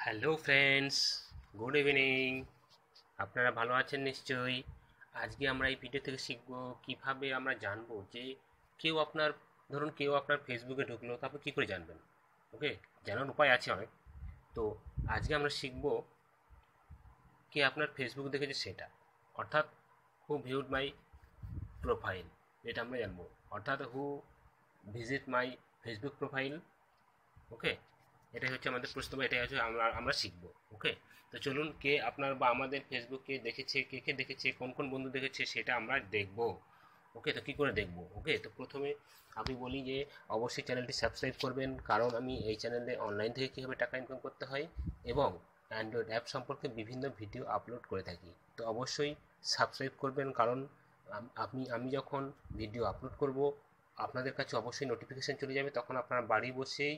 Hello friends, good evening. আপনারা ভালো আছেন নিশ্চয়ই। আজকে আমরা এই ভিডিও থেকে শিখব কিভাবে আমরা জানবো যে কেউ আপনার ফেসবুকে ঢুকলো, তারপর কী করে জানবেন। ওকে, জানার উপায় আছে অনেক। তো আজকে আমরা শিখব কে আপনার ফেসবুক দেখেছে সেটা, অর্থাৎ হু ভিউড মাই প্রোফাইল, এটা আমরা জানবো। অর্থাৎ হু ভিজিট মাই ফেসবুক প্রোফাইল। ওকে, এটাই হচ্ছে আমাদের প্রশ্ন, বা এটাই হচ্ছে আমরা শিখবো। ওকে, তো চলুন, কে আপনার বা আমাদের ফেসবুকে দেখেছে, কে কে দেখেছে, কোন কোন বন্ধু দেখেছে সেটা আমরা দেখবো। ওকে, তো কী করে দেখবো? ওকে, তো প্রথমে আমি বলি যে অবশ্যই চ্যানেলটি সাবস্ক্রাইব করবেন, কারণ আমি এই চ্যানেলে অনলাইন থেকে কীভাবে টাকা ইনকাম করতে হয় এবং অ্যান্ড্রয়েড অ্যাপ সম্পর্কে বিভিন্ন ভিডিও আপলোড করে থাকি। তো অবশ্যই সাবস্ক্রাইব করবেন, কারণ আমি যখন ভিডিও আপলোড করব আপনাদের কাছে অবশ্যই নোটিফিকেশান চলে যাবে, তখন আপনারা বাড়ি বসেই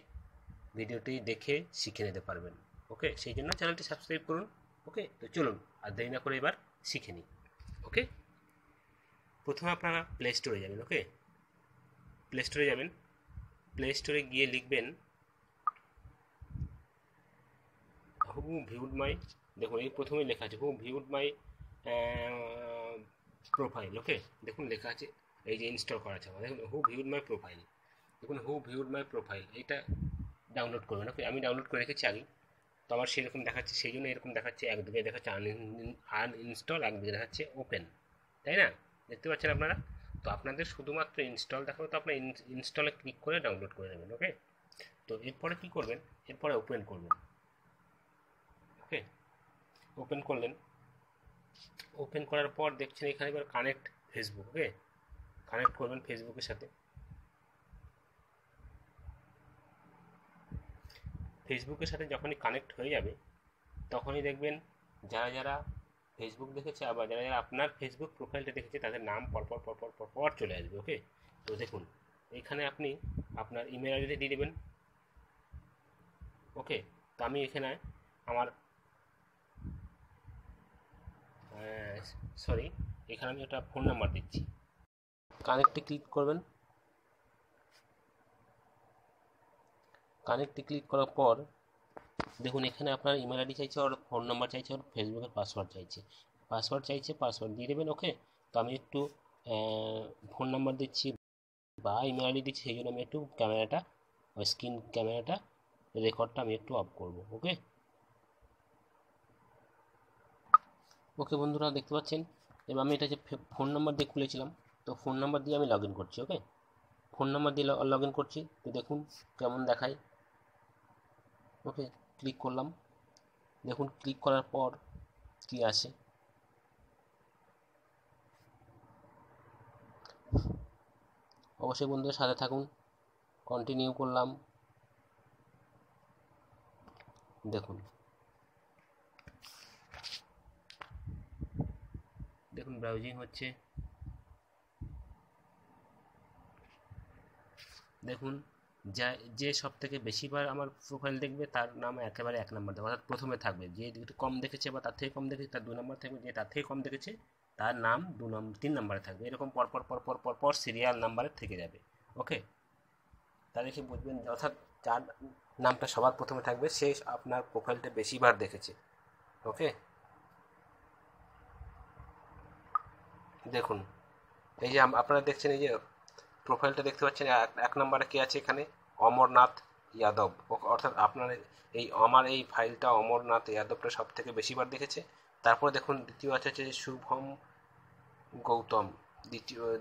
ভিডিওটি দেখে শিখে নিতে পারবেন। ওকে, সেই জন্য চ্যানেলটি সাবস্ক্রাইব করুন। ওকে, তো চলুন আর দেরি না করে এবার শিখে নিই। ওকে, প্রথমে আপনারা প্লে স্টোরে যাবেন। ওকে, প্লে স্টোরে যাবেন, প্লে স্টোরে গিয়ে লিখবেন হু ভিউড মাই। দেখুন, এই প্রথমেই লেখা আছে হু ভিউড মাই প্রোফাইল। ওকে, দেখুন লেখা আছে, এই যে ইনস্টল করা আছে আমার, দেখুন হু ভিউড মাই প্রোফাইল। দেখুন হু ভিউড মাই প্রোফাইল, এইটা ডাউনলোড করবেন। ওকে, আমি ডাউনলোড করে রেখেছি আগে, তো আমার সেরকম দেখাচ্ছে, সেই জন্য এরকম দেখাচ্ছে। একদিকে দেখাচ্ছে আনইনস্টল, একদিকে দেখাচ্ছে ওপেন, তাই না? দেখতে পাচ্ছেন আপনারা? তো আপনাদের শুধুমাত্র ইনস্টল দেখাবে, তো আপনার ইনস্টলে ক্লিক করে ডাউনলোড করে নেবেন। ওকে, তো এরপরে কী করবেন, এরপরে ওপেন করবেন। ওকে, ওপেন করলেন, ওপেন করার পর দেখছেন এখানে এবার কানেক্ট ফেসবুক। ওকে, কানেক্ট করবেন ফেসবুকের সাথে। ফেসবুকের সাথে যখনই কানেক্ট হয়ে যাবে তখনই দেখবেন যারা যারা ফেসবুক দেখেছে, আবার যারা যারা আপনার ফেসবুক প্রোফাইলটা দেখেছে তাদের নাম পরপর পরপর পরপর চলে আসবে। ওকে, তো দেখুন এখানে আপনি আপনার ইমেল আইডিটা দিয়ে দেবেন। ওকে, তো আমি এখানে আমার সরি, এখানে আমি একটা ফোন নাম্বার দিচ্ছি। কানেক্টে ক্লিক করবেন। কানেক্টে ক্লিক করার পর দেখুন এখানে আপনার ইমেল আইডি চাইছে, আর ফোন নাম্বার চাইছে, আর ফেসবুকের পাসওয়ার্ড চাইছে। পাসওয়ার্ড দিয়ে দেবেন। ওকে, তো আমি একটু ফোন নাম্বার দিচ্ছি বা ইমেল আইডি দিচ্ছি, সেই জন্য আমি একটু ক্যামেরাটা, ওই স্ক্রিন ক্যামেরাটা, রেকর্ডটা আমি একটু অফ করব। ওকে, ওকে বন্ধুরা, দেখতে পাচ্ছেন এবার আমি এটা যে ফোন নাম্বার দিয়ে খুলেছিলাম, তো ফোন নাম্বার দিয়ে আমি লগ ইন করছি। ওকে, ফোন নাম্বার দিয়ে লগ ইন করছি, তো দেখুন কেমন দেখায়। ওকে, ক্লিক করলাম। দেখুন ক্লিক করার পর কি আসে। অবশ্যই বন্ধুদের সাথে থাকুন। কন্টিনিউ করলাম। দেখুন দেখুন ব্রাউজিং হচ্ছে। দেখুন যে সব থেকে বেশিবার আমার প্রোফাইল দেখবে তার নাম একেবারে 1 নম্বর দেবে, অর্থাৎ প্রথমে থাকবে। যে একটু কম দেখেছে বা তার থেকে কম দেখেছে তার 2 নম্বর থাকবে, যে তার থেকে কম দেখেছে তার নাম 3 নম্বরে থাকবে। এরকম পরপর পরপর পরপর সিরিয়াল নাম্বারে থেকে যাবে। ওকে, তা দেখে বুঝবেন, অর্থাৎ যার নামটা সবার প্রথমে থাকবে সে আপনার প্রোফাইলটা বেশিবার দেখেছে। ওকে, দেখুন এই যে আপনারা দেখছেন, এই যে প্রোফাইলটা দেখতে পাচ্ছেন, এক নম্বরে কে আছে এখানে, অমরনাথ যাদব। অর্থাৎ আপনার আমার এই ফাইলটা অমরনাথ যাদবটা সব থেকে বেশিবার দেখেছে। তারপরে দেখুন দ্বিতীয় আছে হচ্ছে শুভম গৌতম,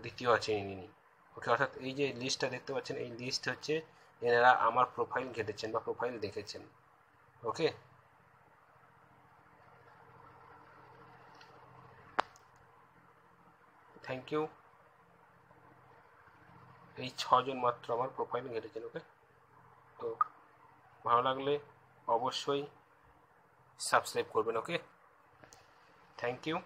দ্বিতীয় আছে ইনি। ওকে, অর্থাৎ এই যে লিস্টটা দেখতে পাচ্ছেন, এই লিস্ট হচ্ছে এনারা আমার প্রোফাইল ঘেটেছেন বা প্রোফাইল দেখেছেন। ওকে, থ্যাংক ইউ। এই 6 জন মাত্র আমার প্রোফাইল ঘেটেছেন। ওকে, তো ভালো লাগলে অবশ্যই সাবস্ক্রাইব করবেন। ওকে, থ্যাংক ইউ।